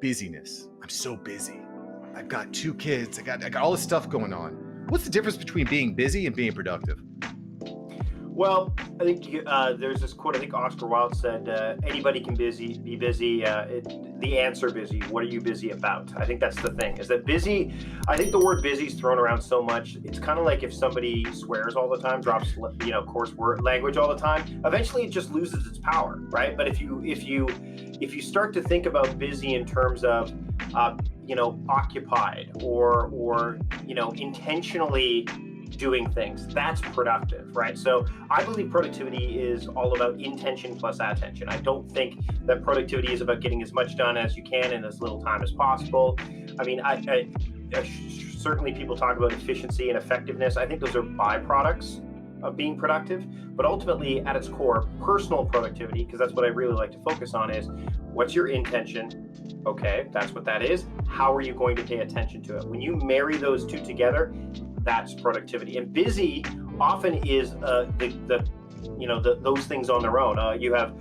busyness. I'm so busy. I've got 2 kids. I got all this stuff going on. What's the difference between being busy and being productive? Well, I think there's this quote. I think Oscar Wilde said, "Anybody can be busy. The answer busy. What are you busy about?" I think that's the thing. Is that busy? I think the word busy is thrown around so much. It's kind of like if somebody swears all the time, drops coarse word language all the time. Eventually, it just loses its power, right? But if you start to think about busy in terms of occupied or intentionally doing things, that's productive, right? So I believe productivity is all about intention plus attention. I don't think that productivity is about getting as much done as you can in as little time as possible. I mean, certainly people talk about efficiency and effectiveness. I think those are byproducts of being productive, but ultimately at its core, personal productivity, because that's what I really like to focus on, is what's your intention? Okay, that's what that is. How are you going to pay attention to it? When you marry those two together, that's productivity. And busy often is those things on their own. You have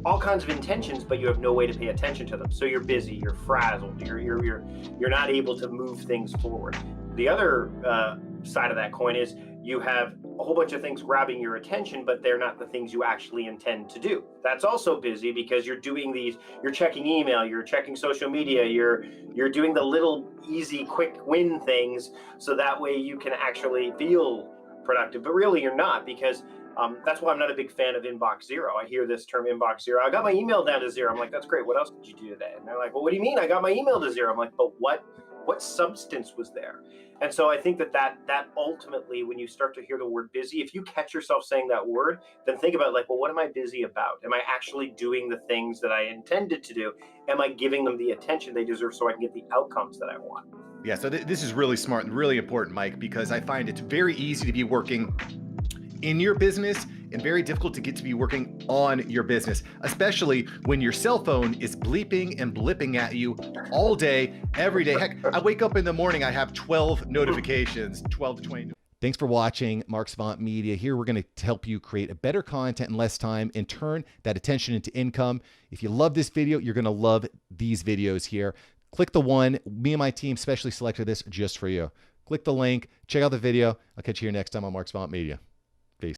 all kinds of intentions, but you have no way to pay attention to them. So you're busy, you're frazzled, you're not able to move things forward. The other side of that coin is you have a whole bunch of things grabbing your attention, but they're not the things you actually intend to do. That's also busy because you're doing you're checking email, you're checking social media, you're doing the little easy, quick win things, so that way you can actually feel productive. But really you're not, because that's why I'm not a big fan of inbox zero. I hear this term inbox zero. I got my email down to 0. I'm like, that's great. What else did you do today? And they're like, well, what do you mean? I got my email to 0. I'm like, but what substance was there? And so I think that ultimately, when you start to hear the word busy, if you catch yourself saying that word, then think about well, what am I busy about? Am I actually doing the things that I intended to do? Am I giving them the attention they deserve so I can get the outcomes that I want? Yeah, so this is really smart and really important, Mike, because I find it's very easy to be working in your business and very difficult to get to be working on your business, especially when your cell phone is bleeping and blipping at you all day, every day. Heck, I wake up in the morning, I have 12 notifications, 12 to 20. Thanks for watching Mark Savant Media. Here we're going to help you create a better content in less time and turn that attention into income. If you love this video, you're going to love these videos here. Click the one. Me and my team specially selected this just for you. Click the link, check out the video. I'll catch you here next time on Mark Savant Media.